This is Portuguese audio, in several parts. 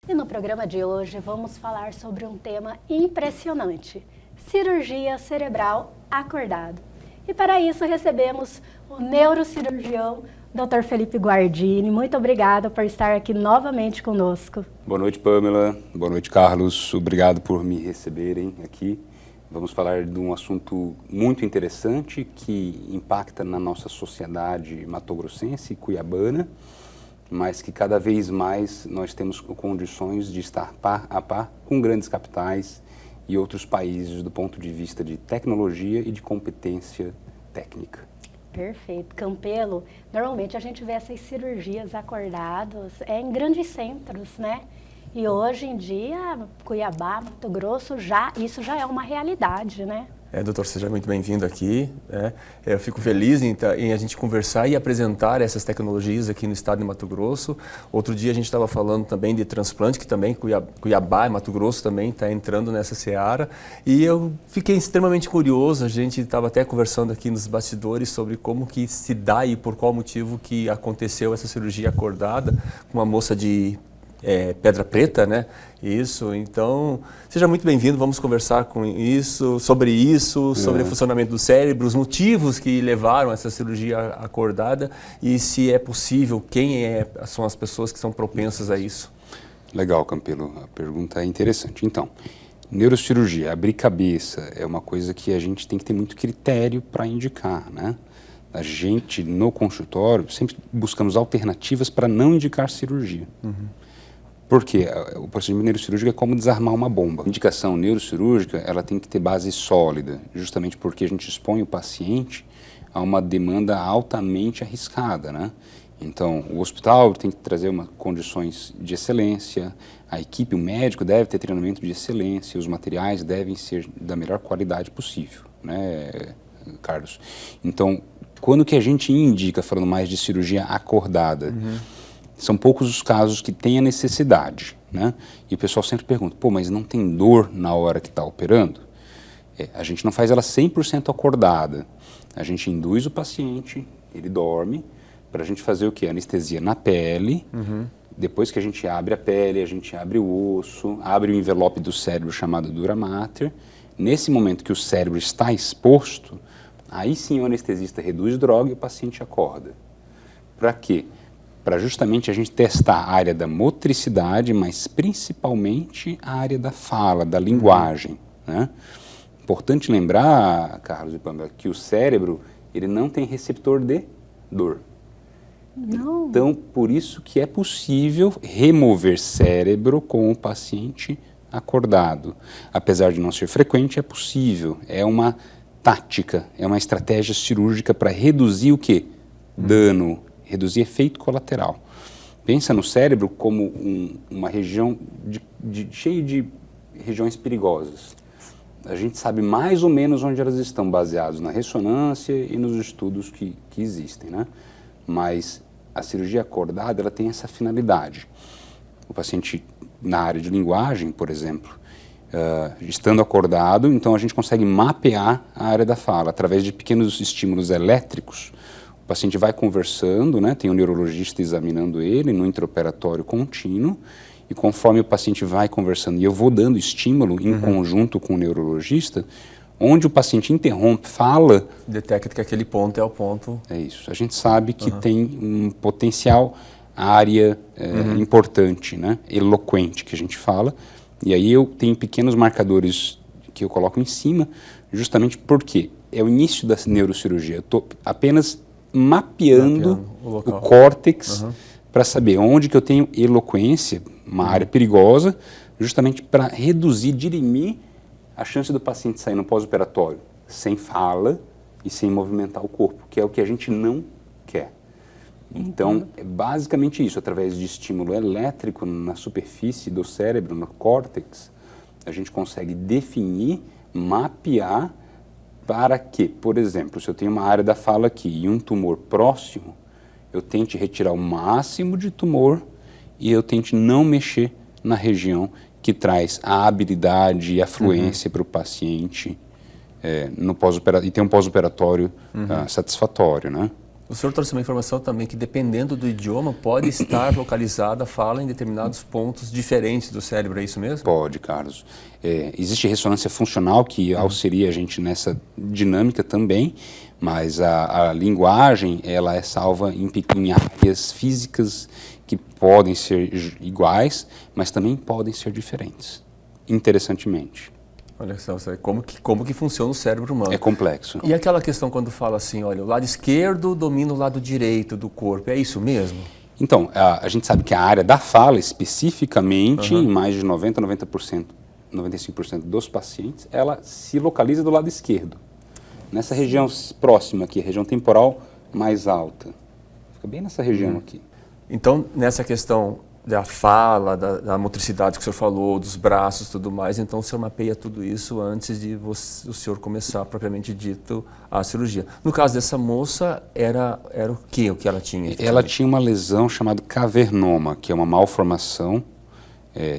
E no programa de hoje vamos falar sobre um tema impressionante: cirurgia cerebral acordado. E para isso recebemos o neurocirurgião Dr. Felipe Guardini. Muito obrigada por estar aqui novamente conosco. Boa noite, Pamela. Boa noite, Carlos. Obrigado por me receberem aqui. Vamos falar de um assunto muito interessante que impacta na nossa sociedade matogrossense e cuiabana, mas que cada vez mais nós temos condições de estar par a par com grandes capitais e outros países do ponto de vista de tecnologia e de competência técnica. Perfeito. Campelo, normalmente a gente vê essas cirurgias acordadas em grandes centros, né? E hoje em dia, Cuiabá, Mato Grosso, isso já é uma realidade, né? Doutor, seja muito bem-vindo aqui. Eu fico feliz em a gente conversar e apresentar essas tecnologias aqui no estado de Mato Grosso. Outro dia a gente estava falando também de transplante, que também Cuiabá e Mato Grosso também está entrando nessa seara. E eu fiquei extremamente curioso, a gente estava até conversando aqui nos bastidores sobre como que se dá e por qual motivo que aconteceu essa cirurgia acordada com uma moça de Pedra Preta, né? Isso, então, seja muito bem-vindo, vamos conversar sobre o funcionamento do cérebro, os motivos que levaram a essa cirurgia acordada e se é possível, são as pessoas que são propensas a isso. Legal, Campelo, a pergunta é interessante. Então, neurocirurgia, abrir cabeça é uma coisa que a gente tem que ter muito critério para indicar, né? A gente, no consultório, sempre buscamos alternativas para não indicar cirurgia. Porque o procedimento neurocirúrgico é como desarmar uma bomba. A indicação neurocirúrgica, ela tem que ter base sólida, justamente porque a gente expõe o paciente a uma demanda altamente arriscada, né? Então, o hospital tem que trazer condições de excelência, a equipe, o médico deve ter treinamento de excelência, os materiais devem ser da melhor qualidade possível, né, Carlos? Então, quando que a gente indica, falando mais de cirurgia acordada, são poucos os casos que têm a necessidade, né? E o pessoal sempre pergunta, mas não tem dor na hora que está operando? A gente não faz ela 100% acordada. A gente induz o paciente, ele dorme, para a gente fazer o quê? Anestesia na pele. Depois que a gente abre a pele, a gente abre o osso, abre o envelope do cérebro chamado dura mater. Nesse momento que o cérebro está exposto, aí sim o anestesista reduz droga e o paciente acorda. Para quê? Para justamente a gente testar a área da motricidade, mas principalmente a área da fala, da linguagem, né? Importante lembrar, Carlos e Pamela, que o cérebro ele não tem receptor de dor. Não. Então, por isso que é possível remover cérebro com o paciente acordado. Apesar de não ser frequente, é possível. É uma tática, é uma estratégia cirúrgica para reduzir o quê? Dano, reduzir efeito colateral. Pensa no cérebro como uma região cheia de regiões perigosas. A gente sabe mais ou menos onde elas estão, baseados na ressonância e nos estudos que existem, né? Mas a cirurgia acordada, ela tem essa finalidade. O paciente, na área de linguagem, por exemplo, estando acordado, então a gente consegue mapear a área da fala através de pequenos estímulos elétricos. O paciente vai conversando, né? Tem um neurologista examinando ele no intraoperatório contínuo, e conforme o paciente vai conversando, e eu vou dando estímulo em conjunto com o neurologista, onde o paciente interrompe, fala... Detecta que aquele ponto é o ponto... É isso. A gente sabe que tem um potencial área importante, né? Eloquente, que a gente fala, e aí eu tenho pequenos marcadores que eu coloco em cima, justamente porque é o início da neurocirurgia. Eu estou apenas mapeando o córtex para saber onde que eu tenho eloquência, uma área perigosa, justamente para reduzir, dirimir a chance do paciente sair no pós-operatório sem fala e sem movimentar o corpo, que é o que a gente não quer. Então, é basicamente isso, através de estímulo elétrico na superfície do cérebro, no córtex, a gente consegue definir, mapear para que, por exemplo, se eu tenho uma área da fala aqui e um tumor próximo, eu tente retirar o máximo de tumor e eu tente não mexer na região que traz a habilidade e a fluência para o paciente no pós-operatório e ter um pós-operatório satisfatório, né? O senhor trouxe uma informação também que, dependendo do idioma, pode estar localizada a fala em determinados pontos diferentes do cérebro, é isso mesmo? Pode, Carlos. Existe ressonância funcional que auxilia a gente nessa dinâmica também, mas a linguagem ela é salva em áreas físicas que podem ser iguais, mas também podem ser diferentes, interessantemente. Olha só, como que funciona o cérebro humano. É complexo. E aquela questão quando fala assim, olha, o lado esquerdo domina o lado direito do corpo, é isso mesmo? Então, a gente sabe que a área da fala, especificamente, em mais de 95% dos pacientes, ela se localiza do lado esquerdo. Nessa região próxima aqui, a região temporal mais alta. Fica bem nessa região aqui. Então, nessa questão da fala, da motricidade que o senhor falou, dos braços e tudo mais, então o senhor mapeia tudo isso antes de o senhor começar, propriamente dito, a cirurgia. No caso dessa moça, era o que ela tinha? Ela tinha uma lesão chamada cavernoma, que é uma malformação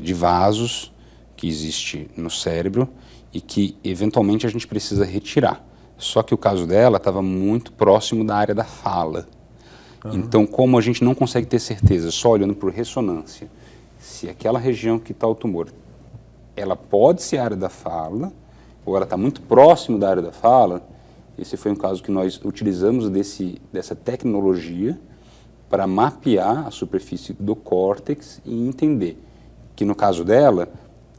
de vasos que existe no cérebro e que, eventualmente, a gente precisa retirar. Só que o caso dela estava muito próximo da área da fala. Então, como a gente não consegue ter certeza, só olhando por ressonância, se aquela região que está o tumor, ela pode ser a área da fala, ou ela está muito próximo da área da fala, esse foi um caso que nós utilizamos dessa tecnologia para mapear a superfície do córtex e entender que, no caso dela,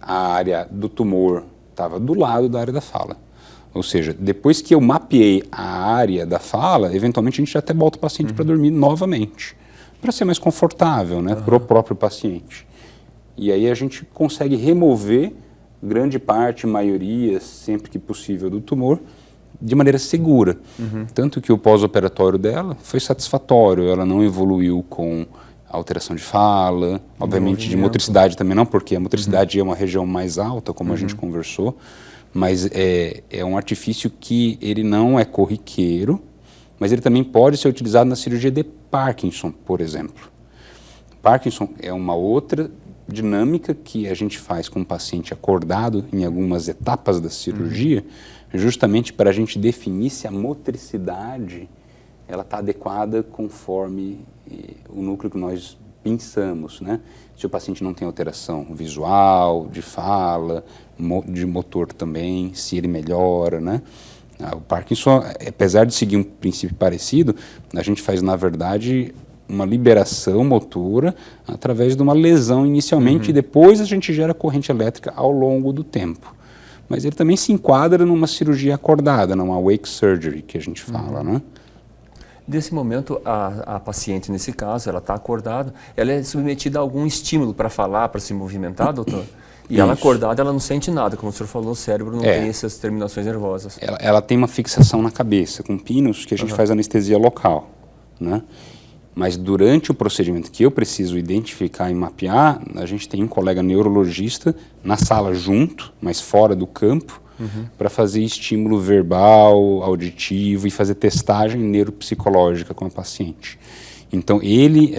a área do tumor estava do lado da área da fala. Ou seja, depois que eu mapeei a área da fala, eventualmente a gente até bota o paciente para dormir novamente, para ser mais confortável, né, para o próprio paciente. E aí a gente consegue remover grande parte, maioria, sempre que possível, do tumor, de maneira segura. Tanto que o pós-operatório dela foi satisfatório, ela não evoluiu com alteração de fala, obviamente de motricidade também não, porque a motricidade é uma região mais alta, como a gente conversou, mas é um artifício que ele não é corriqueiro, mas ele também pode ser utilizado na cirurgia de Parkinson, por exemplo. Parkinson é uma outra dinâmica que a gente faz com o paciente acordado em algumas etapas da cirurgia, justamente para a gente definir se a motricidade ela está adequada conforme o núcleo que nós pensamos, né? Se o paciente não tem alteração visual, de fala, de motor também, se ele melhora, né? O Parkinson, apesar de seguir um princípio parecido, a gente faz, na verdade, uma liberação motora através de uma lesão inicialmente e depois a gente gera corrente elétrica ao longo do tempo. Mas ele também se enquadra numa cirurgia acordada, numa wake surgery, que a gente fala, né? Nesse momento, a paciente, nesse caso, ela está acordada, ela é submetida a algum estímulo para falar, para se movimentar, doutor? E ela acordada, ela não sente nada, como o senhor falou, o cérebro não tem essas terminações nervosas. Ela tem uma fixação na cabeça, com pinos, que a gente faz anestesia local, né? Mas durante o procedimento que eu preciso identificar e mapear, a gente tem um colega neurologista na sala junto, mas fora do campo, para fazer estímulo verbal, auditivo e fazer testagem neuropsicológica com a paciente. Então a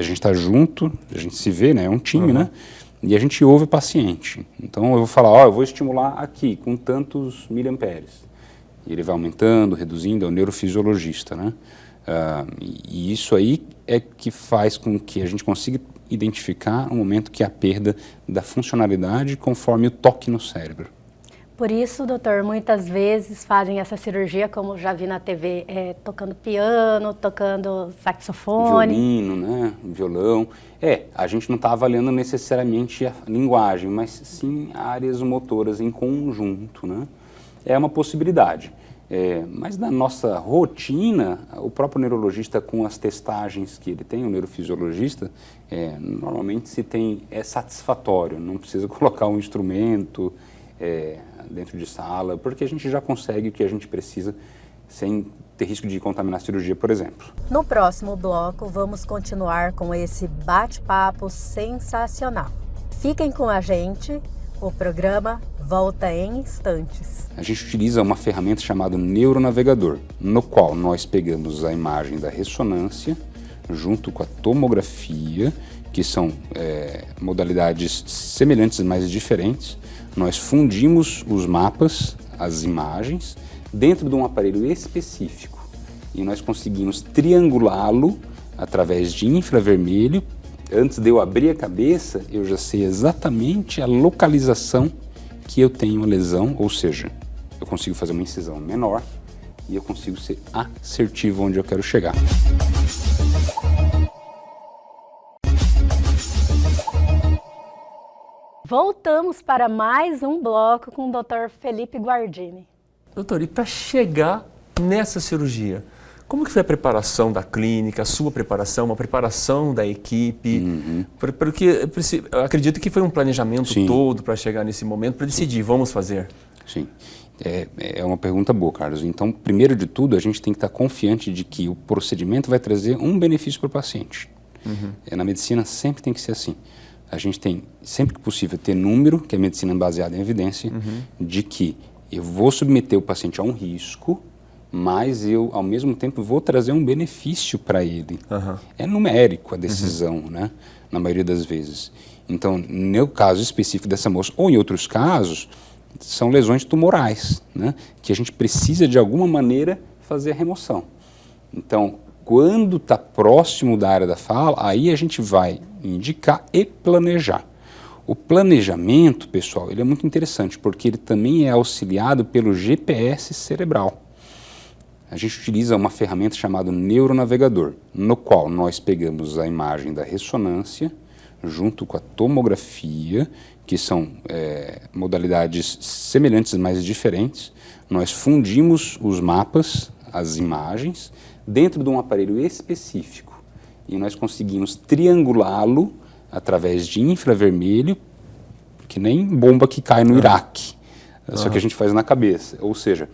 gente está junto, a gente se vê, né? É um time, né? E a gente ouve o paciente. Então eu vou falar, eu vou estimular aqui com tantos miliamperes. E ele vai aumentando, reduzindo, é o neurofisiologista, né? E isso aí é que faz com que a gente consiga identificar o momento que há perda da funcionalidade conforme o toque no cérebro. Por isso, doutor, muitas vezes fazem essa cirurgia, como já vi na TV, tocando piano, tocando saxofone. Violino, né? Violão. A gente não está avaliando necessariamente a linguagem, mas sim áreas motoras em conjunto, né? É uma possibilidade. Mas na nossa rotina, o próprio neurologista, com as testagens que ele tem, o neurofisiologista, normalmente é satisfatório, não precisa colocar um instrumento dentro de sala, porque a gente já consegue o que a gente precisa sem ter risco de contaminar a cirurgia, por exemplo. No próximo bloco, vamos continuar com esse bate-papo sensacional. Fiquem com a gente, o programa volta em instantes. A gente utiliza uma ferramenta chamada Neuronavegador, no qual nós pegamos a imagem da ressonância junto com a tomografia, que são modalidades semelhantes, mas diferentes. Nós fundimos os mapas, as imagens, dentro de um aparelho específico. e nós conseguimos triangulá-lo através de infravermelho. Antes de eu abrir a cabeça, eu já sei exatamente a localização que eu tenho a lesão, ou seja, eu consigo fazer uma incisão menor e eu consigo ser assertivo onde eu quero chegar. Voltamos para mais um bloco com o Dr. Felipe Guardini. Doutor, e para chegar nessa cirurgia, como que foi a preparação da clínica, a sua preparação, a preparação da equipe? Porque eu acredito que foi um planejamento todo para chegar nesse momento, para decidir, vamos fazer. Sim, é uma pergunta boa, Carlos. Então, primeiro de tudo, a gente tem que estar confiante de que o procedimento vai trazer um benefício para o paciente. Na medicina sempre tem que ser assim. A gente tem, sempre que possível, ter número, que é a medicina baseada em evidência, de que eu vou submeter o paciente a um risco, mas eu, ao mesmo tempo, vou trazer um benefício para ele. É numérico a decisão, né? Na maioria das vezes. Então, no caso específico dessa moça, ou em outros casos, são lesões tumorais, né? Que a gente precisa, de alguma maneira, fazer a remoção. Então, quando está próximo da área da fala, aí a gente vai indicar e planejar. O planejamento, pessoal, ele é muito interessante, porque ele também é auxiliado pelo GPS cerebral. A gente utiliza uma ferramenta chamada neuronavegador, no qual nós pegamos a imagem da ressonância, junto com a tomografia, que são modalidades semelhantes, mas diferentes. Nós fundimos os mapas, as imagens, dentro de um aparelho específico e nós conseguimos triangulá-lo através de infravermelho, que nem bomba que cai no Iraque, só que a gente faz na cabeça. Ou seja,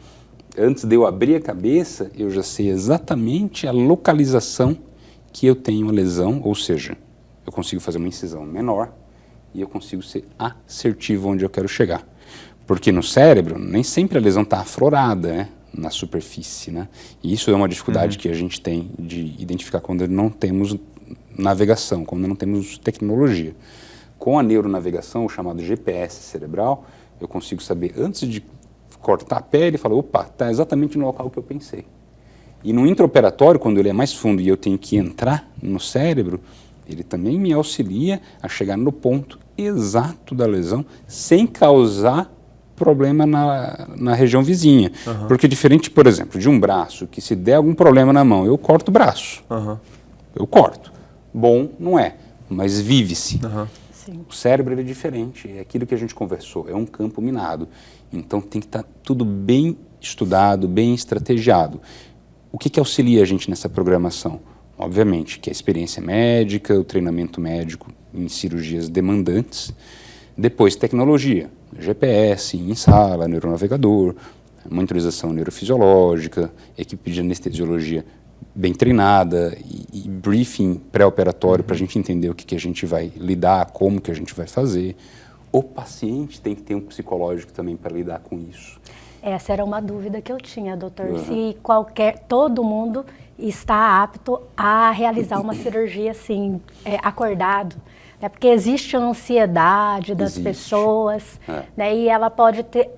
antes de eu abrir a cabeça, eu já sei exatamente a localização que eu tenho a lesão, ou seja, eu consigo fazer uma incisão menor e eu consigo ser assertivo onde eu quero chegar. Porque no cérebro, nem sempre a lesão está aflorada, né? Na superfície, né? E isso é uma dificuldade que a gente tem de identificar quando não temos navegação, quando não temos tecnologia. Com a neuronavegação, o chamado GPS cerebral, eu consigo saber, antes de cortar a pele, falar, opa, está exatamente no local que eu pensei. E no intraoperatório, quando ele é mais fundo e eu tenho que entrar no cérebro, ele também me auxilia a chegar no ponto exato da lesão, sem causar problema na região vizinha. Porque diferente, por exemplo, de um braço, que se der algum problema na mão, eu corto o braço. Eu corto. Bom, não é, mas vive-se. O cérebro ele é diferente, é aquilo que a gente conversou, é um campo minado. Então tem que estar tudo bem estudado, bem estrategiado. O que auxilia a gente nessa programação? Obviamente que a experiência médica, o treinamento médico em cirurgias demandantes. Depois, tecnologia, GPS, em sala, neuronavegador, monitorização neurofisiológica, equipe de anestesiologia bem treinada e briefing pré-operatório para a gente entender o que a gente vai lidar, como que a gente vai fazer. O paciente tem que ter um psicológico também para lidar com isso. Essa era uma dúvida que eu tinha, doutor, se todo mundo está apto a realizar uma cirurgia assim, acordado. Né, porque existe a ansiedade das pessoas, né, e ela pode ter,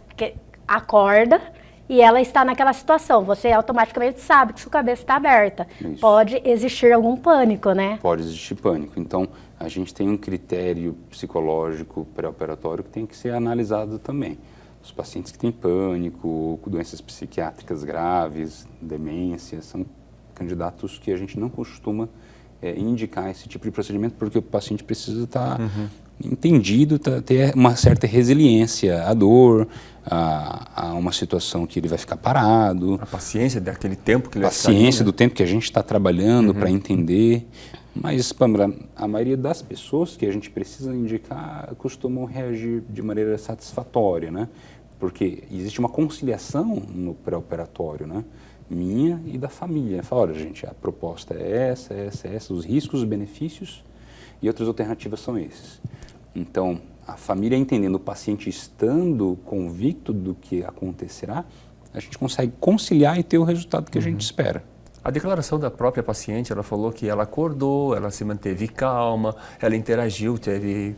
porque acorda e ela está naquela situação, você automaticamente sabe que sua cabeça está aberta. Isso. Pode existir algum pânico, né? Pode existir pânico. Então, a gente tem um critério psicológico pré-operatório que tem que ser analisado também. Os pacientes que têm pânico, doenças psiquiátricas graves, demência, são candidatos que a gente não costuma indicar esse tipo de procedimento, porque o paciente precisa estar entendido, ter uma certa resiliência à dor, a uma situação que ele vai ficar parado. A paciência daquele tempo que ele vai ficar. Paciência do tempo que a gente está trabalhando para entender. Mas, Pamela, a maioria das pessoas que a gente precisa indicar costumam reagir de maneira satisfatória, né? Porque existe uma conciliação no pré-operatório, né? Minha e da família. Fala, olha, gente, a proposta é essa, os riscos, os benefícios e outras alternativas são esses. Então, a família entendendo, o paciente estando convicto do que acontecerá, a gente consegue conciliar e ter o resultado que a gente espera. A declaração da própria paciente, ela falou que ela acordou, ela se manteve calma, ela interagiu, teve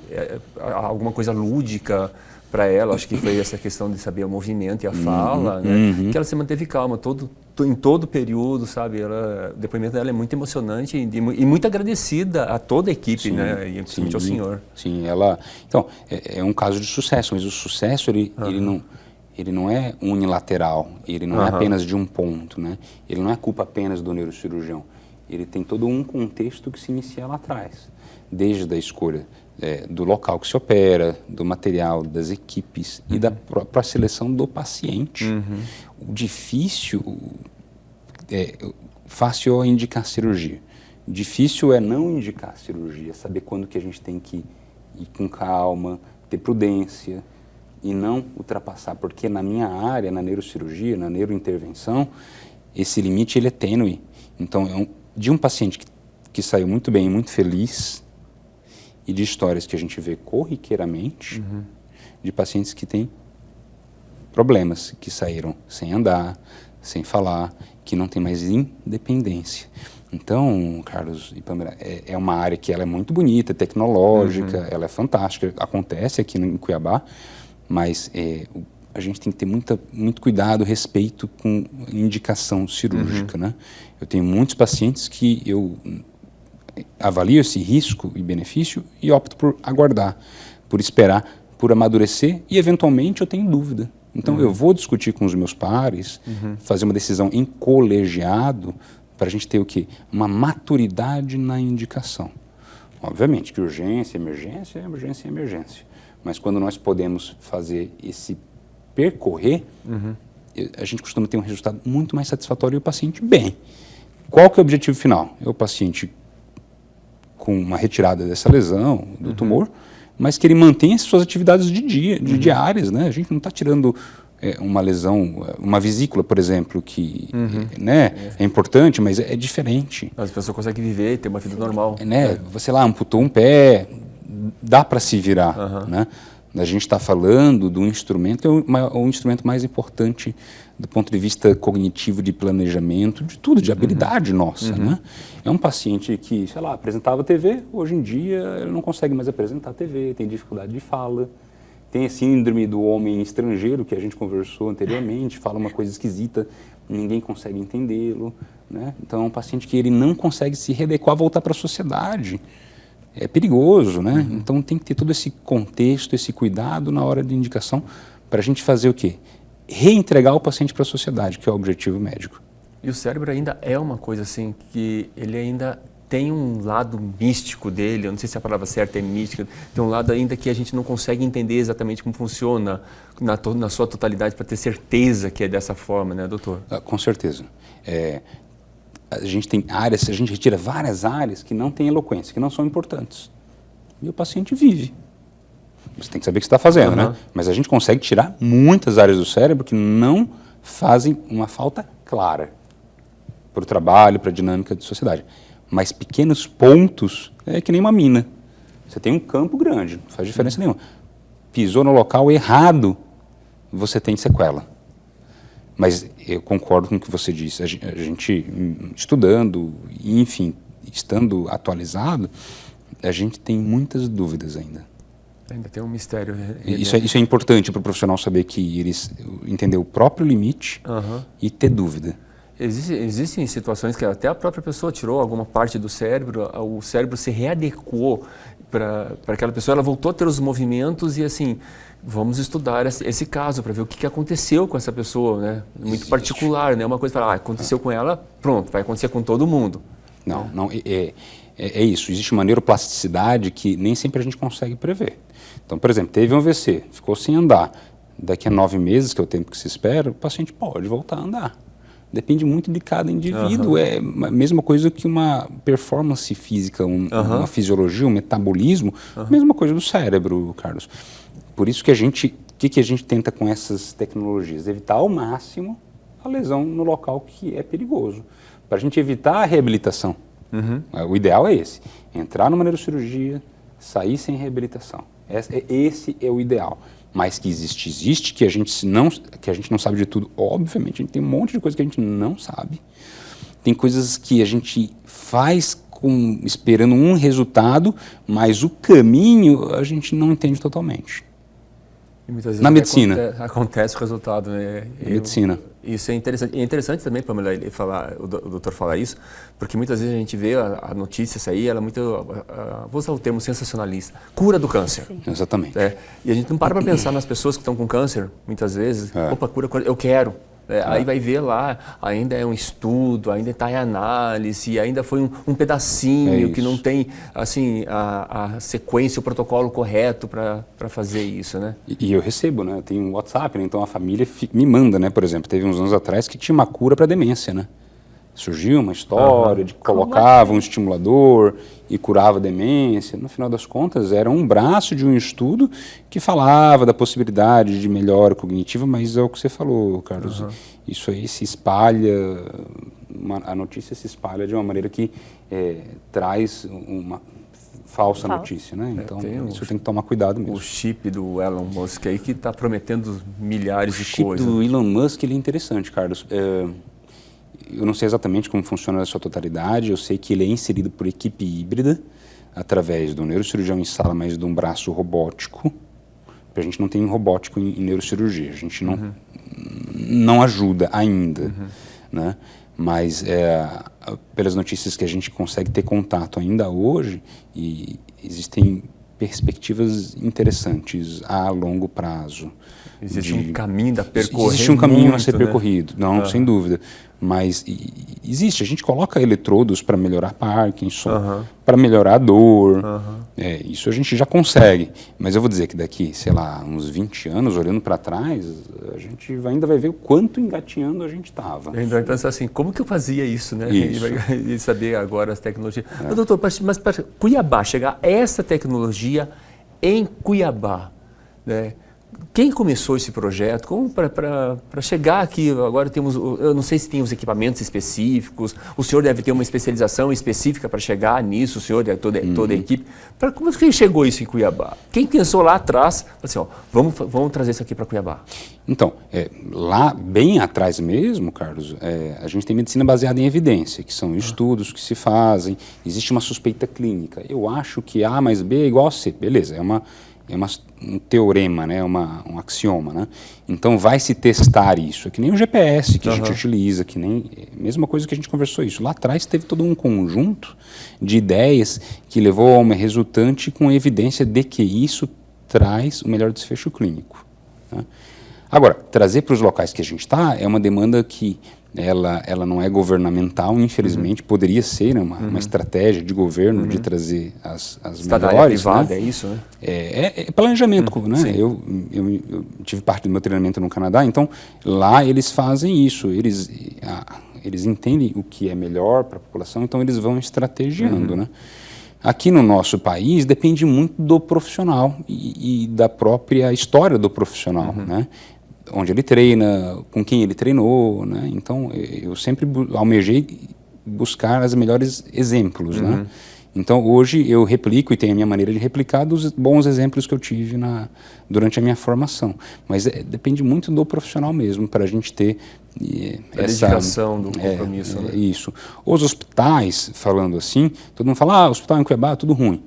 alguma coisa lúdica para ela, acho que foi essa questão de saber o movimento e a fala, né? Que ela se manteve calma em todo o período, sabe? O depoimento dela é muito emocionante e muito agradecida a toda a equipe, né? E principalmente ao senhor. Sim, então, é um caso de sucesso, mas o sucesso, ele não é unilateral, ele não é apenas de um ponto, né? Ele não é culpa apenas do neurocirurgião. Ele tem todo um contexto que se inicia lá atrás, desde a escolha do local que se opera, do material, das equipes e da própria seleção do paciente. O difícil, fácil é indicar cirurgia. Difícil é não indicar cirurgia, saber quando que a gente tem que ir com calma, ter prudência e não ultrapassar, porque na minha área, na neurocirurgia, na neurointervenção, esse limite ele é tênue. Então, de um paciente que saiu muito bem, muito feliz, e de histórias que a gente vê corriqueiramente, de pacientes que têm problemas, que saíram sem andar, sem falar, que não tem mais independência. Então, Carlos e Pamela, é uma área que ela é muito bonita, tecnológica, ela é fantástica, acontece aqui em Cuiabá, mas a gente tem que ter muito cuidado, respeito com indicação cirúrgica, né? Eu tenho muitos pacientes que eu avalio esse risco e benefício e opto por aguardar, por esperar, por amadurecer e, eventualmente, eu tenho dúvida. Então, eu vou discutir com os meus pares, fazer uma decisão em colegiado para a gente ter o quê? Uma maturidade na indicação. Obviamente que urgência, emergência, emergência, emergência. Mas quando nós podemos fazer esse percorrer, a gente costuma ter um resultado muito mais satisfatório e o paciente bem. Qual que é o objetivo final? É o paciente com uma retirada dessa lesão, do tumor, mas que ele mantenha suas atividades diárias, né? A gente não está tirando uma lesão, uma vesícula, por exemplo, que é importante, mas é diferente. As pessoas conseguem viver, ter uma vida normal. Você lá amputou um pé, dá para se virar, né? A gente está falando do instrumento, que é o instrumento mais importante do ponto de vista cognitivo, de planejamento, de tudo, de habilidade nossa, né? É um paciente que, sei lá, apresentava TV, hoje em dia ele não consegue mais apresentar TV, tem dificuldade de fala, tem a síndrome do homem estrangeiro, que a gente conversou anteriormente, fala uma coisa esquisita, ninguém consegue entendê-lo, né? Então é um paciente que ele não consegue se readequar, voltar para a sociedade. É perigoso, né? Então tem que ter todo esse contexto, esse cuidado na hora de indicação para a gente fazer o quê? Reentregar o paciente para a sociedade, que é o objetivo médico. E o cérebro ainda é uma coisa assim, que ele ainda tem um lado místico dele, eu não sei se a palavra certa é mística, tem um lado ainda que a gente não consegue entender exatamente como funciona na sua totalidade para ter certeza que é dessa forma, né, doutor? Com certeza. A gente tem áreas, a gente retira várias áreas que não têm eloquência, que não são importantes. E o paciente vive. Você tem que saber o que você está fazendo, né? Mas a gente consegue tirar muitas áreas do cérebro que não fazem uma falta clara para o trabalho, para a dinâmica de sociedade. Mas pequenos pontos é que nem uma mina. Você tem um campo grande, não faz diferença nenhuma. Pisou no local errado, você tem sequela. Mas eu concordo com o que você disse. A gente estudando, enfim, estando atualizado, a gente tem muitas dúvidas ainda. Ainda tem um mistério. Isso é importante para o profissional saber que eles entender o próprio limite e ter dúvida. Existem situações que até a própria pessoa tirou alguma parte do cérebro, o cérebro se readequou para aquela pessoa, ela voltou a ter os movimentos e assim, vamos estudar esse caso para ver o que aconteceu com essa pessoa, né? Muito particular, né? Uma coisa para aconteceu com ela, pronto, vai acontecer com todo mundo. Não, é isso. Existe uma neuroplasticidade que nem sempre a gente consegue prever. Então, por exemplo, teve um AVC, ficou sem andar. Daqui a 9 meses, que é o tempo que se espera, o paciente pode voltar a andar. Depende muito de cada indivíduo. É a mesma coisa que uma performance física, uma fisiologia, um metabolismo. Mesma coisa do cérebro, Carlos. Por isso que a gente tenta com essas tecnologias? Evitar ao máximo a lesão no local que é perigoso. Para a gente evitar a reabilitação. O ideal é esse. Entrar numa neurocirurgia, sair sem reabilitação. Esse é o ideal. Mas que existe, que a gente não sabe de tudo. Obviamente, a gente tem um monte de coisa que a gente não sabe. Tem coisas que a gente faz esperando um resultado, mas o caminho a gente não entende totalmente. E muitas vezes na medicina. Acontece o resultado, né? Medicina. Isso é interessante. E é interessante também, Pamela, o doutor falar isso, porque muitas vezes a gente vê a notícia sair, ela é muito, vou usar o termo sensacionalista, cura do câncer. Sim. Exatamente. E a gente não para pensar nas pessoas que estão com câncer, muitas vezes, opa, cura, eu quero. Aí vai ver lá, ainda é um estudo, ainda está em análise, ainda foi um pedacinho que não tem assim, a sequência, o protocolo correto para fazer isso, né? E eu recebo, né? Eu tenho um WhatsApp, né? Então a família me manda, né? Por exemplo, teve uns anos atrás que tinha uma cura para demência, né? Surgiu uma história de que colocava um estimulador e curava a demência. No final das contas, era um braço de um estudo que falava da possibilidade de melhora cognitiva, mas é o que você falou, Carlos. Isso aí se espalha, a notícia se espalha de uma maneira que traz uma falsa notícia, né? Então, isso tem que tomar cuidado mesmo. O chip do Elon Musk aí que está prometendo milhares de coisas. O chip do Elon Musk, ele é interessante, Carlos. Eu não sei exatamente como funciona na sua totalidade, eu sei que ele é inserido por equipe híbrida, através do neurocirurgião em sala, mas de um braço robótico. A gente não tem robótico em neurocirurgia, a gente não ajuda ainda, né? Mas pelas notícias que a gente consegue ter contato ainda hoje, e existem perspectivas interessantes a longo prazo. Existe um caminho a percorrer. Existe um caminho a ser percorrido, não, sem dúvida. Mas existe, a gente coloca eletrodos para melhorar Parkinson, para melhorar a dor, isso a gente já consegue. Mas eu vou dizer que daqui, sei lá, uns 20 anos, olhando para trás, a gente ainda vai ver o quanto engatinhando a gente estava. A gente vai pensar assim, como que eu fazia isso, né? Isso. E saber agora as tecnologias. Mas, doutor, mas para Cuiabá, chegar a essa tecnologia em Cuiabá, né? Quem começou esse projeto? Como para chegar aqui? Agora temos, eu não sei se tem os equipamentos específicos, o senhor deve ter uma especialização específica para chegar nisso, o senhor e toda a equipe. Como que chegou isso em Cuiabá? Quem pensou lá atrás, assim, ó, vamos trazer isso aqui para Cuiabá? Então, lá bem atrás mesmo, Carlos, a gente tem medicina baseada em evidência, que são estudos que se fazem, existe uma suspeita clínica. Eu acho que A mais B é igual a C, beleza, é um teorema, né? Um axioma, né? Então vai se testar isso, é que nem o GPS que a gente utiliza, que nem mesma coisa que a gente conversou isso. Lá atrás teve todo um conjunto de ideias que levou a uma resultante com evidência de que isso traz o melhor desfecho clínico, né? Agora, trazer para os locais que a gente está é uma demanda que ela não é governamental, infelizmente, poderia ser uma estratégia de governo de trazer as melhores. Privada, né? É isso, né? É planejamento, né? Eu tive parte do meu treinamento no Canadá, então lá eles fazem isso, eles entendem o que é melhor para a população, então eles vão estrategiando, né? Aqui no nosso país depende muito do profissional e da própria história do profissional, né? Onde ele treina, com quem ele treinou, né? Então eu sempre almejei buscar os melhores exemplos, né? Então hoje eu replico e tenho a minha maneira de replicar dos bons exemplos que eu tive durante a minha formação, mas depende muito do profissional mesmo para a gente ter essa dedicação do compromisso, né? Isso. Os hospitais, falando assim, todo mundo fala, hospital em Cuiabá, tudo ruim.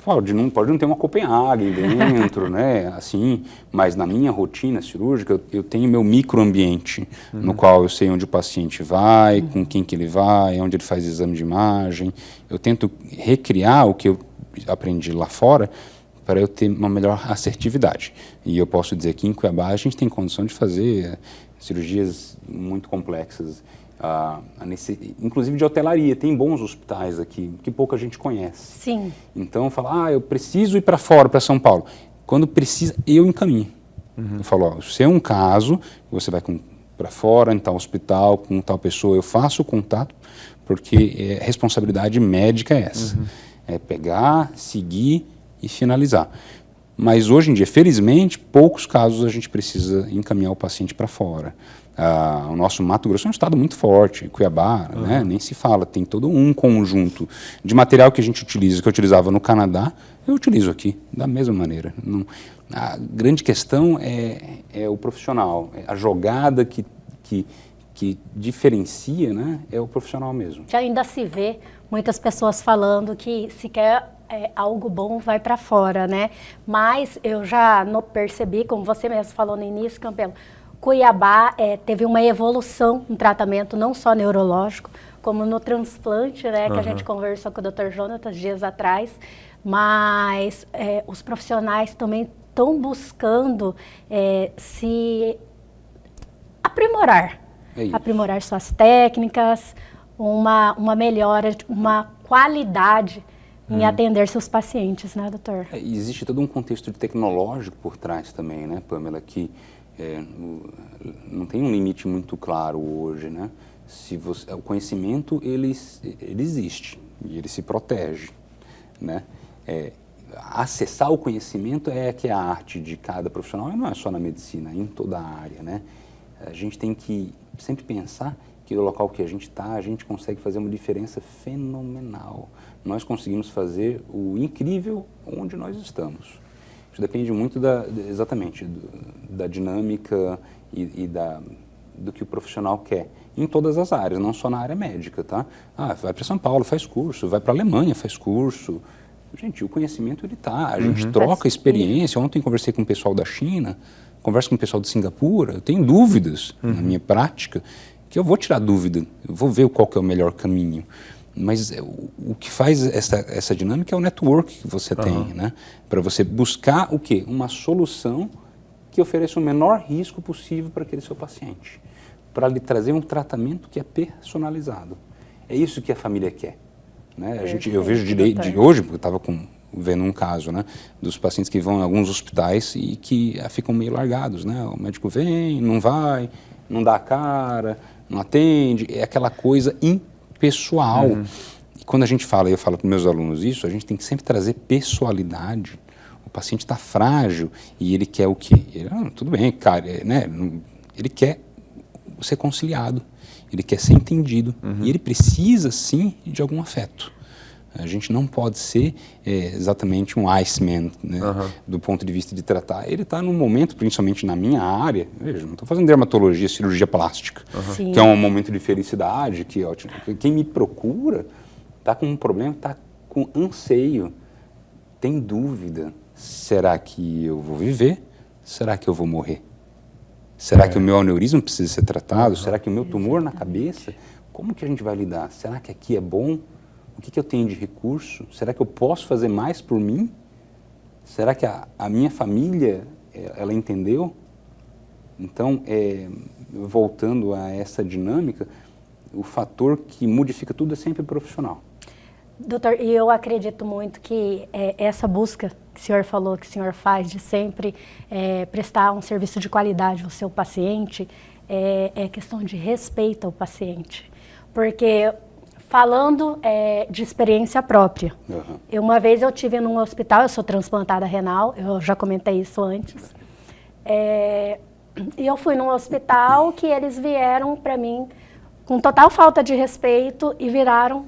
Pode não ter uma Copenhague dentro, né, assim, mas na minha rotina cirúrgica eu tenho meu microambiente no qual eu sei onde o paciente vai, com quem que ele vai, onde ele faz exame de imagem. Eu tento recriar o que eu aprendi lá fora para eu ter uma melhor assertividade. E eu posso dizer que em Cuiabá a gente tem condição de fazer cirurgias muito complexas, inclusive de hotelaria. Tem bons hospitais aqui, que pouca gente conhece. Sim. Então, fala, eu preciso ir para fora, para São Paulo. Quando precisa, eu encaminho. Eu falo, se é um caso, você vai para fora, em tal hospital, com tal pessoa, eu faço o contato, porque a responsabilidade médica é essa. É pegar, seguir e finalizar. Mas hoje em dia, felizmente, poucos casos a gente precisa encaminhar o paciente para fora. O nosso Mato Grosso é um estado muito forte, Cuiabá, né, nem se fala, tem todo um conjunto de material que a gente utiliza, que eu utilizava no Canadá, eu utilizo aqui, da mesma maneira. A grande questão é o profissional, a jogada que diferencia, né, é o profissional mesmo. Já ainda se vê muitas pessoas falando que se quer algo bom vai para fora, né? Mas eu já percebi, como você mesmo falou no início, Campelo, Cuiabá teve uma evolução no tratamento, não só neurológico, como no transplante, né? Que a gente conversou com o Dr. Jonatas dias atrás. Mas os profissionais também estão buscando se aprimorar. Aprimorar suas técnicas, uma melhora, uma qualidade em atender seus pacientes, né, doutor? Existe todo um contexto tecnológico por trás também, né, Pamela, que não tem um limite muito claro hoje, né? O conhecimento, ele existe e ele se protege, né? Acessar o conhecimento que é a arte de cada profissional, e não é só na medicina, é em toda a área, né? A gente tem que sempre pensar que no local que a gente está, a gente consegue fazer uma diferença fenomenal. Nós conseguimos fazer o incrível onde nós estamos. Isso depende muito exatamente da dinâmica e do que o profissional quer, em todas as áreas, não só na área médica, tá? Vai para São Paulo, faz curso, vai para a Alemanha, faz curso. Gente, o conhecimento ele tá, a gente troca experiência. Ontem conversei com o pessoal da China, converso com o pessoal de Singapura, eu tenho dúvidas na minha prática, que eu vou tirar dúvida, eu vou ver qual que é o melhor caminho. Mas o que faz essa dinâmica é o network que você tem, né? Para você buscar o quê? Uma solução que ofereça o menor risco possível para aquele seu paciente, para lhe trazer um tratamento que é personalizado. É isso que a família quer, né? Eu vejo hoje, porque eu estava vendo um caso, né, dos pacientes que vão em alguns hospitais e que ficam meio largados, né? O médico vem, não vai, não dá a cara, não atende, é aquela coisa impessoal. E quando a gente fala, eu falo para os meus alunos isso, a gente tem que sempre trazer pessoalidade. O paciente está frágil e ele quer o quê? Tudo bem, cara, né? Ele quer ser conciliado, ele quer ser entendido e ele precisa, sim, de algum afeto. A gente não pode ser exatamente um Iceman, né, do ponto de vista de tratar. Ele está num momento, principalmente na minha área, veja, não estou fazendo dermatologia, cirurgia plástica, que é um momento de felicidade, que é ótimo. Quem me procura está com um problema, está com anseio, tem dúvida. Será que eu vou viver? Será que eu vou morrer? Será que o meu aneurisma precisa ser tratado? Será que o meu tumor na cabeça? Como que a gente vai lidar? Será que aqui é bom? O que eu tenho de recurso? Será que eu posso fazer mais por mim? Será que a minha família, ela entendeu? Então, voltando a essa dinâmica, o fator que modifica tudo é sempre o profissional. Doutor, e eu acredito muito que essa busca que o senhor falou, que o senhor faz de sempre prestar um serviço de qualidade ao seu paciente, é questão de respeito ao paciente. Porque, falando de experiência própria, uma vez eu estive num hospital, eu sou transplantada renal, eu já comentei isso antes, e eu fui num hospital que eles vieram para mim com total falta de respeito e viraram: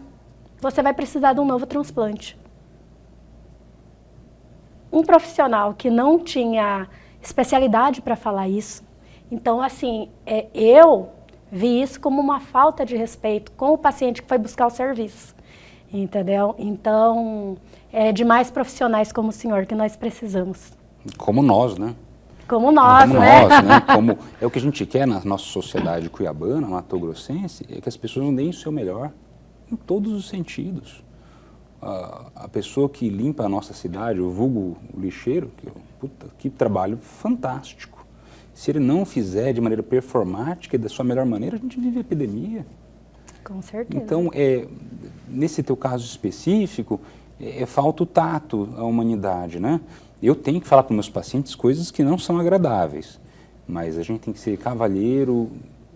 você vai precisar de um novo transplante. Um profissional que não tinha especialidade para falar isso. Então, assim, eu vi isso como uma falta de respeito com o paciente que foi buscar o serviço, entendeu? Então, é de mais profissionais como o senhor que nós precisamos. Como nós, né? Como nós, como né? Nós, né? Como é o que a gente quer na nossa sociedade cuiabana, matogrossense, é que as pessoas deem o seu melhor em todos os sentidos. A pessoa que limpa a nossa cidade, o vulgo lixeiro, que trabalho fantástico. Se ele não fizer de maneira performática e da sua melhor maneira, a gente vive epidemia. Com certeza. Então, nesse teu caso específico, falta o tato à humanidade, né? Eu tenho que falar para os meus pacientes coisas que não são agradáveis, mas a gente tem que ser cavalheiro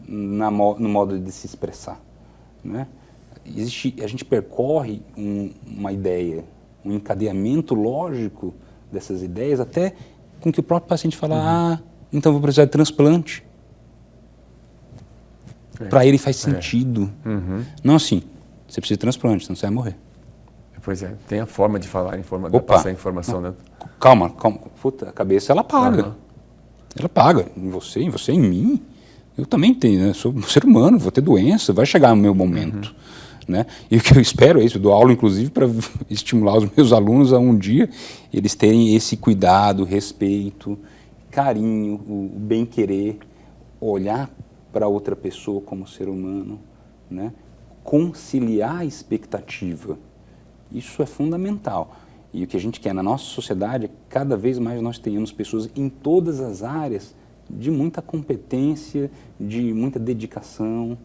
no modo de se expressar, né? A gente percorre uma ideia, um encadeamento lógico dessas ideias, até com que o próprio paciente fala, então vou precisar de transplante. Para ele faz sentido. Não assim, você precisa de transplante, senão você vai morrer. Pois é, tem a forma de falar, de passar a informação, né? Calma. Puta, a cabeça, ela paga. Ela paga em você, em mim. Eu também tenho, né? Sou um ser humano, vou ter doença, vai chegar o meu momento. né? E o que eu espero é isso, eu dou aula inclusive para estimular os meus alunos a um dia eles terem esse cuidado, respeito, carinho, o bem-querer, olhar para outra pessoa como ser humano, né? Conciliar a expectativa. Isso é fundamental. E o que a gente quer na nossa sociedade é cada vez mais nós tenhamos pessoas em todas as áreas de muita competência, de muita dedicação.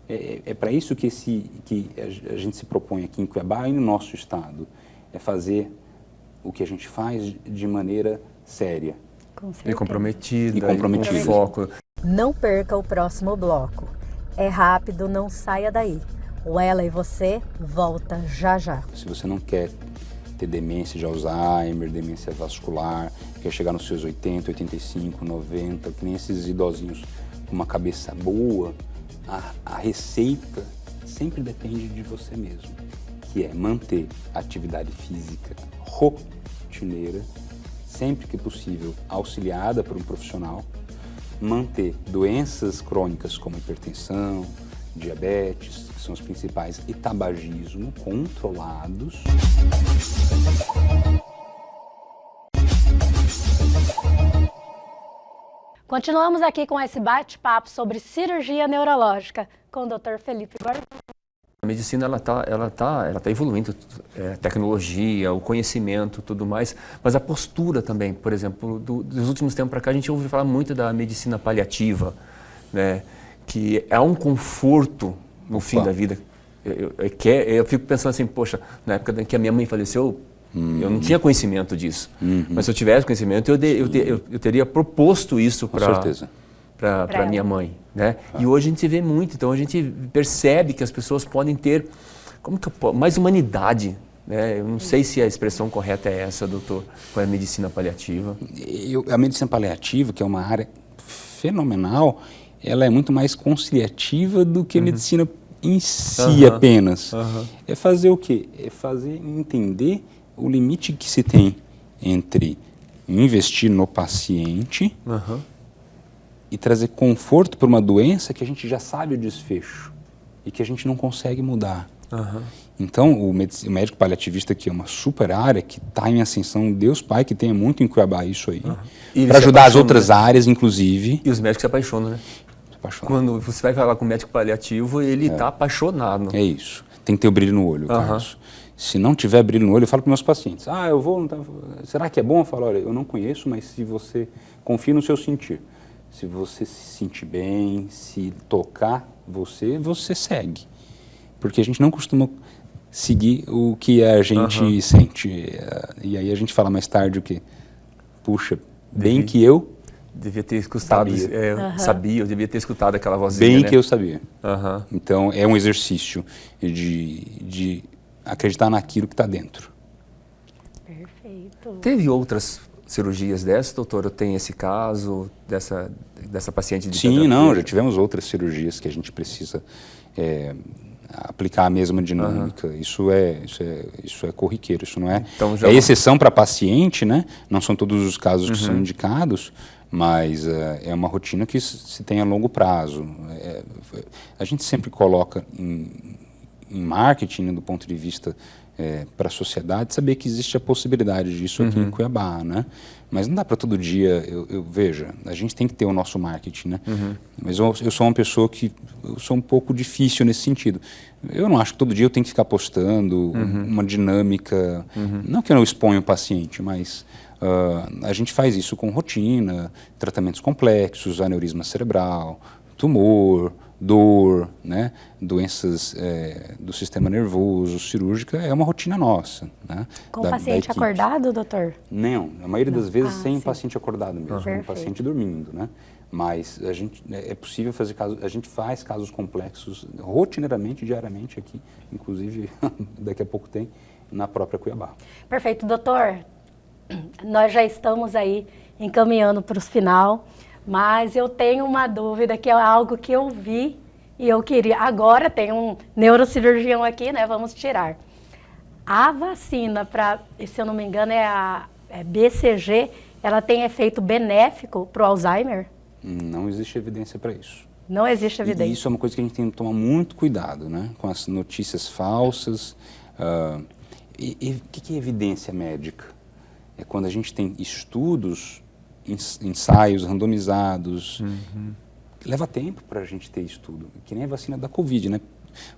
É para isso que a gente se propõe aqui em Cuiabá e no nosso estado. É fazer o que a gente faz de maneira séria. E comprometida, E comprometida. com foco. Não perca o próximo bloco. É rápido, não saia daí. O Ela e Você volta já já. Se você não quer ter demência de Alzheimer, demência vascular, quer chegar nos seus 80, 85, 90, que nem esses idosinhos com uma cabeça boa, a receita sempre depende de você mesmo, que é manter a atividade física rotineira, sempre que possível auxiliada por um profissional, manter doenças crônicas como hipertensão, diabetes, que são os principais, e tabagismo controlados. Continuamos aqui com esse bate-papo sobre cirurgia neurológica com o Dr. Felipe Gordon. A medicina ela tá evoluindo, tecnologia, o conhecimento, tudo mais, mas a postura também, por exemplo, dos últimos tempos para cá a gente ouve falar muito da medicina paliativa, né, que é um conforto no fim da vida. Eu fico pensando assim, poxa, na época que a minha mãe faleceu, eu não tinha conhecimento disso, mas se eu tivesse conhecimento eu teria proposto isso para minha mãe, né? E hoje a gente vê muito, então a gente percebe que as pessoas podem ter mais humanidade, né? Eu não sei se a expressão correta é essa, doutor, com a medicina paliativa. A medicina paliativa, que é uma área fenomenal, ela é muito mais conciliativa do que a medicina em si apenas. É fazer o quê? É fazer entender o limite que se tem entre investir no paciente e trazer conforto para uma doença que a gente já sabe o desfecho e que a gente não consegue mudar. Então, o médico paliativista, que é uma super área, que está em ascensão, Deus Pai, que tenha muito em Cuiabá isso aí, para ajudar as outras áreas, inclusive. E os médicos se apaixonam, né? Quando você vai falar com o médico paliativo, ele está apaixonado. É isso. Tem que ter o brilho no olho, Carlos. Se não tiver brilho no olho, eu falo para meus pacientes, eu vou, não tá, será que é bom? Eu falo, olha, eu não conheço, mas se você confia no seu sentir, se você se sentir bem, se tocar você segue. Porque a gente não costuma seguir o que a gente sente. E aí a gente fala mais tarde o quê? Puxa, bem que eu devia ter escutado, eu devia ter escutado aquela vozinha, bem, né? que eu sabia. Então é um exercício de acreditar naquilo que está dentro. Perfeito. Teve outras cirurgias dessas, doutora? Tem esse caso dessa paciente de Sim, não, já tivemos outras cirurgias que a gente precisa aplicar a mesma dinâmica. Isso é corriqueiro, isso não é... Então, é exceção para paciente, né? Não são todos os casos que são indicados, mas é uma rotina que se tem a longo prazo. A gente sempre coloca em marketing, né, do ponto de vista para a sociedade, saber que existe a possibilidade disso aqui em Cuiabá, né? Mas não dá para todo dia, veja, a gente tem que ter o nosso marketing, né? Mas eu sou uma pessoa que, eu sou um pouco difícil nesse sentido. Eu não acho que todo dia eu tenho que ficar postando uma dinâmica, não que eu não exponha o paciente, mas a gente faz isso com rotina, tratamentos complexos, aneurisma cerebral, tumor, dor, né? Doenças do sistema nervoso, cirúrgica, é uma rotina nossa, né? Com o paciente acordado, doutor? Não, a maioria das vezes sem paciente acordado mesmo, com o paciente dormindo, né? Mas a gente, é possível fazer casos, a gente faz casos complexos rotineiramente, diariamente aqui, inclusive daqui a pouco tem, na própria Cuiabá. Perfeito, doutor. Nós já estamos aí encaminhando para o final. Mas eu tenho uma dúvida, que é algo que eu vi e eu queria... Agora tem um neurocirurgião aqui, né? Vamos tirar. A vacina, se eu não me engano, é a BCG, ela tem efeito benéfico para o Alzheimer? Não existe evidência para isso. Não existe evidência. E isso é uma coisa que a gente tem que tomar muito cuidado, né? Com as notícias falsas. E o que é evidência médica? É quando a gente tem estudos, ensaios randomizados. Leva tempo para a gente ter estudo, que nem a vacina da Covid, né?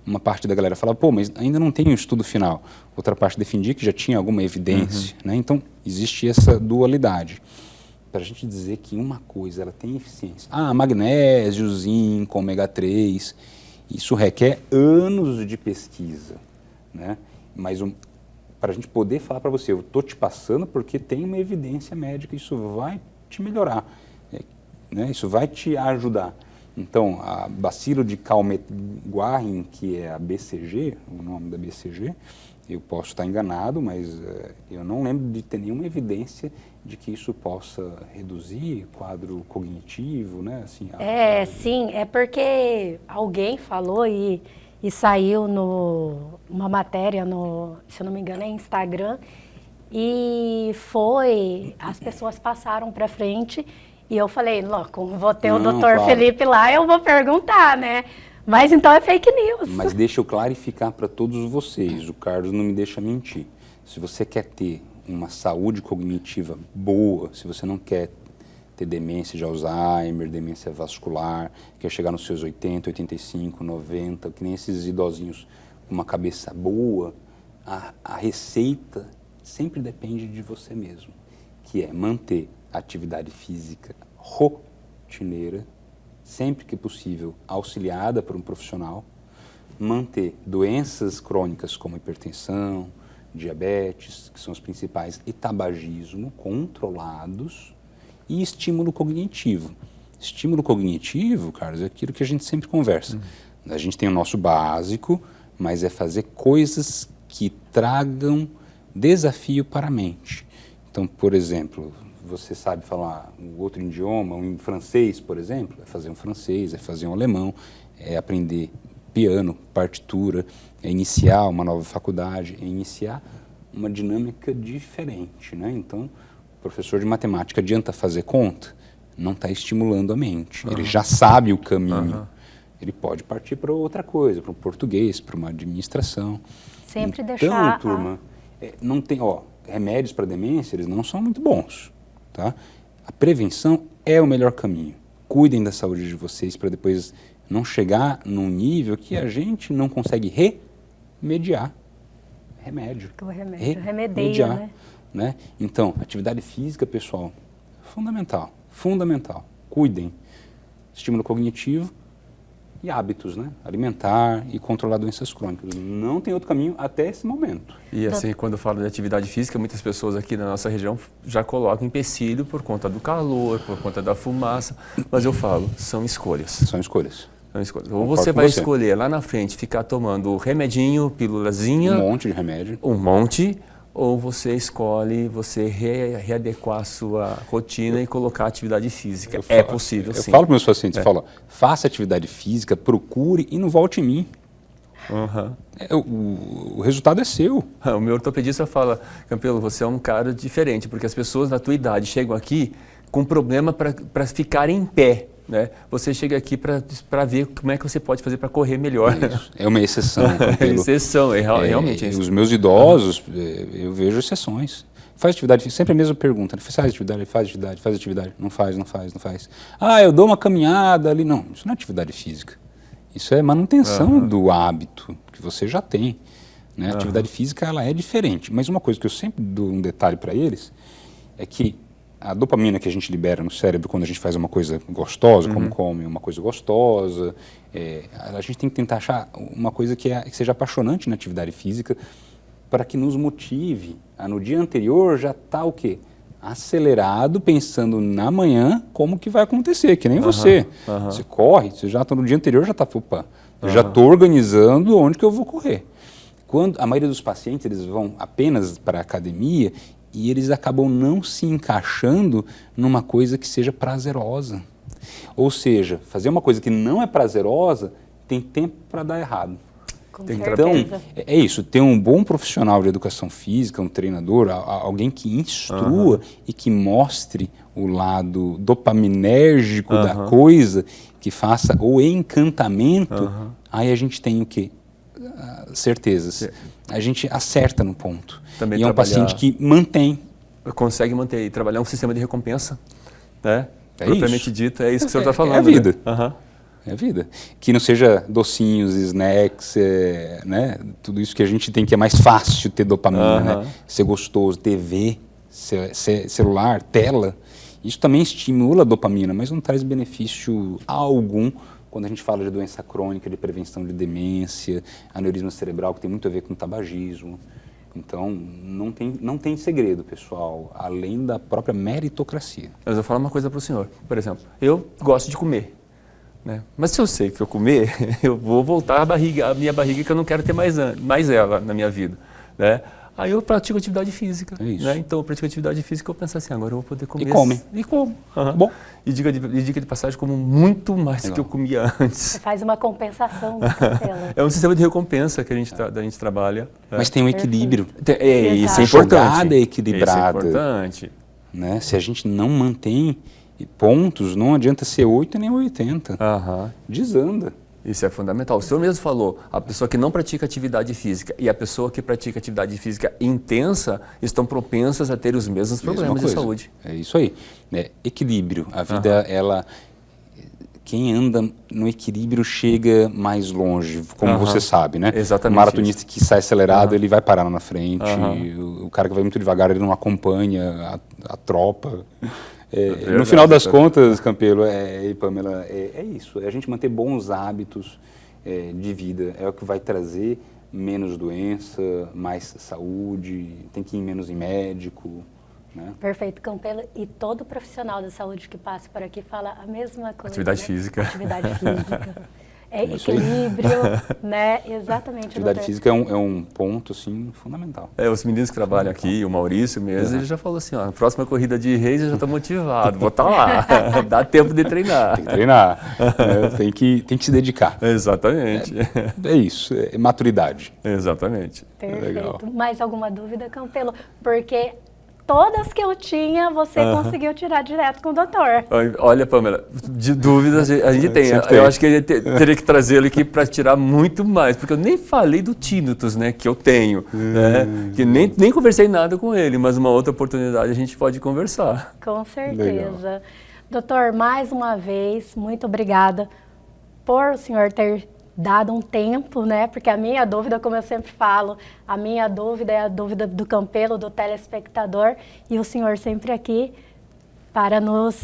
Uma parte da galera fala, pô, mas ainda não tem um estudo final. Outra parte defendia que já tinha alguma evidência, né? Então, existe essa dualidade. Para a gente dizer que uma coisa ela tem eficiência. Magnésio, zinco, ômega 3, isso requer anos de pesquisa, né? Mas para a gente poder falar para você, eu estou te passando porque tem uma evidência médica, isso vai te melhorar, né? Isso vai te ajudar. Então, a bacilo de Calmette-Guerin, que é a BCG, o nome da BCG, eu posso estar enganado, mas eu não lembro de ter nenhuma evidência de que isso possa reduzir o quadro cognitivo, né? Assim, Sim, é porque alguém falou e saiu numa matéria, se eu não me engano, é Instagram, e as pessoas passaram para frente e eu falei, como vou ter o Dr. Claro. Felipe lá, eu vou perguntar, né? Mas então é fake news. Mas deixa eu clarificar para todos vocês, o Carlos não me deixa mentir. Se você quer ter uma saúde cognitiva boa, se você não quer ter demência de Alzheimer, demência vascular, quer chegar nos seus 80, 85, 90, que nem esses idosinhos com uma cabeça boa, a receita sempre depende de você mesmo, que é manter a atividade física rotineira, sempre que possível, auxiliada por um profissional, manter doenças crônicas como hipertensão, diabetes, que são os principais, e tabagismo controlados, e estímulo cognitivo. Estímulo cognitivo, Carlos, é aquilo que a gente sempre conversa. A gente tem o nosso básico, mas é fazer coisas que tragam desafio para a mente. Então, por exemplo, você sabe falar um outro idioma, um francês, por exemplo, é fazer um francês, é fazer um alemão, é aprender piano, partitura, é iniciar uma nova faculdade, é iniciar uma dinâmica diferente, né? Então, o professor de matemática adianta fazer conta? Não está estimulando a mente, ele já sabe o caminho. Ele pode partir para outra coisa, para o português, para uma administração. Sempre então, deixar... turma, não tem, remédios para demência, eles não são muito bons, tá? A prevenção é o melhor caminho. Cuidem da saúde de vocês para depois não chegar num nível que a gente não consegue remediar. Remédio. O remédio remedeia, né? Então, atividade física, pessoal, fundamental. Fundamental. Cuidem. Estímulo cognitivo e hábitos, né? Alimentar e controlar doenças crônicas. Não tem outro caminho até esse momento. E assim, quando eu falo de atividade física, muitas pessoas aqui na nossa região já colocam empecilho por conta do calor, por conta da fumaça. Mas eu falo, são escolhas. São escolhas. Ou você vai escolher lá na frente ficar tomando remedinho, pílulazinha. Um monte de remédio. Um monte. Ou você escolhe readequar a sua rotina e colocar atividade física. É possível, sim. Eu falo para meus pacientes, faça atividade física, procure e não volte em mim. O resultado é seu. O meu ortopedista fala, Campelo, você é um cara diferente, porque as pessoas da tua idade chegam aqui com problema para ficar em pé. Né? Você chega aqui para ver como é que você pode fazer para correr melhor. É uma exceção. Exceção, realmente. Os meus idosos, eu vejo exceções. Faz atividade, sempre a mesma pergunta. Faz atividade. Não faz. Eu dou uma caminhada ali. Não, isso não é atividade física. Isso é manutenção do hábito que você já tem. Né? A atividade física ela é diferente. Mas uma coisa que eu sempre dou um detalhe para eles é que a dopamina que a gente libera no cérebro quando a gente faz uma coisa gostosa, como come uma coisa gostosa, a gente tem que tentar achar uma coisa que seja apaixonante na atividade física para que nos motive a no dia anterior já estar o quê? Acelerado, pensando na manhã como que vai acontecer, que nem você. Você corre, você já está no dia anterior, já está, eu já estou organizando onde que eu vou correr. Quando a maioria dos pacientes eles vão apenas para a academia e eles acabam não se encaixando numa coisa que seja prazerosa. Ou seja, fazer uma coisa que não é prazerosa tem tempo para dar errado. Com Tem que certeza. Então, é isso, ter um bom profissional de educação física, um treinador, alguém que instrua e que mostre o lado dopaminérgico da coisa, que faça o encantamento, aí a gente tem o quê? Certezas. A gente acerta no ponto. Também e é um paciente que mantém. Consegue manter e trabalhar um sistema de recompensa, né? É Propriamente isso. dito, é isso que o senhor está falando. É a vida. Né? É a vida. Que não seja docinhos, snacks, né? Tudo isso que a gente tem que é mais fácil ter dopamina, né? Ser gostoso, TV, celular, tela. Isso também estimula a dopamina, mas não traz benefício algum quando a gente fala de doença crônica, de prevenção de demência, aneurisma cerebral, que tem muito a ver com tabagismo. Então, não tem segredo, pessoal, além da própria meritocracia. Mas eu vou falar uma coisa para o senhor. Por exemplo, eu gosto de comer, né? Mas se eu sei que eu comer, eu vou voltar a minha barriga, que eu não quero ter mais ela na minha vida, né? Aí eu pratico atividade física. É isso. Né? Então, eu pratico atividade física, eu penso assim, agora eu vou poder comer. E come. E como. Bom. E dica de passagem, como muito mais do que eu comia antes. Você faz uma compensação do cabelo. É um sistema de recompensa que a gente trabalha. Mas tem um equilíbrio. Isso é Exato. importante. Jogada equilibrada. Isso é importante. Né? Se a gente não mantém pontos, não adianta ser 8 nem 80. Desanda. Isso é fundamental. O senhor mesmo falou, a pessoa que não pratica atividade física e a pessoa que pratica atividade física intensa estão propensas a ter os mesmos problemas de saúde. É isso aí. Equilíbrio. A vida, quem anda no equilíbrio chega mais longe, como você sabe, né? Exatamente. O maratonista que sai acelerado, ele vai parar lá na frente. O cara que vai muito devagar, ele não acompanha a tropa. No final das contas, Campelo e Pamela, é isso. É a gente manter bons hábitos de vida. É o que vai trazer menos doença, mais saúde, tem que ir menos em médico. Né? Perfeito, Campelo. E todo profissional da saúde que passa por aqui fala a mesma coisa. Atividade física. Atividade física. Equilíbrio, né? Exatamente. Atividade física é um ponto, assim, fundamental. Os meninos que trabalham aqui, o Maurício mesmo, ele já falou assim, ó, a próxima corrida de Reis eu já estou motivado, vou estar lá, dá tempo de treinar. Tem que treinar, tem que se dedicar. Exatamente. É isso, é maturidade. Exatamente. Perfeito. Legal. Mais alguma dúvida, Campelo? Porque todas que eu tinha, você conseguiu tirar direto com o doutor. Olha, Pamela, de dúvidas a gente tem. Eu acho que eu teria que trazê-lo aqui para tirar muito mais, porque eu nem falei do tinnitus, né, que eu tenho, né, que nem conversei nada com ele, mas uma outra oportunidade a gente pode conversar. Com certeza. Legal. Doutor, mais uma vez, muito obrigada por o senhor ter dado um tempo, né? Porque a minha dúvida, como eu sempre falo, a minha dúvida é a dúvida do Campelo, do telespectador, e o senhor sempre aqui para nos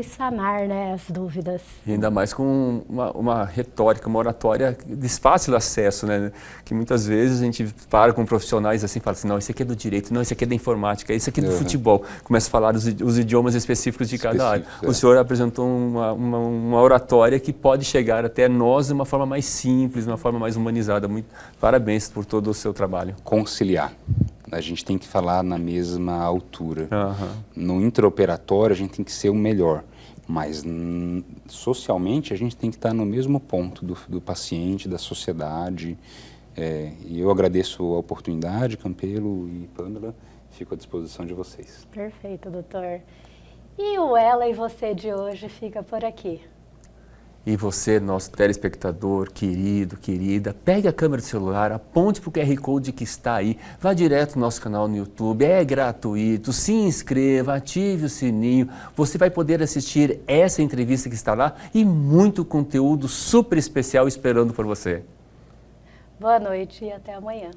sanar, né, as dúvidas. E ainda mais com uma retórica, uma oratória de fácil acesso, né? Que muitas vezes a gente para com profissionais assim, fala assim, não, esse aqui é do direito, não, esse aqui é da informática, esse aqui é do futebol. Começa a falar os idiomas específicos de cada área. O senhor apresentou uma oratória que pode chegar até nós de uma forma mais simples, de uma forma mais humanizada. Parabéns por todo o seu trabalho. Conciliar. A gente tem que falar na mesma altura. No intraoperatório, a gente tem que ser o melhor. Mas socialmente, a gente tem que estar no mesmo ponto do paciente, da sociedade. E eu agradeço a oportunidade, Campelo e Pamela. Fico à disposição de vocês. Perfeito, doutor. E o Ela e Você de hoje fica por aqui. E você, nosso telespectador, querido, querida, pegue a câmera do celular, aponte para o QR Code que está aí, vá direto no nosso canal no YouTube, é gratuito, se inscreva, ative o sininho, você vai poder assistir essa entrevista que está lá e muito conteúdo super especial esperando por você. Boa noite e até amanhã.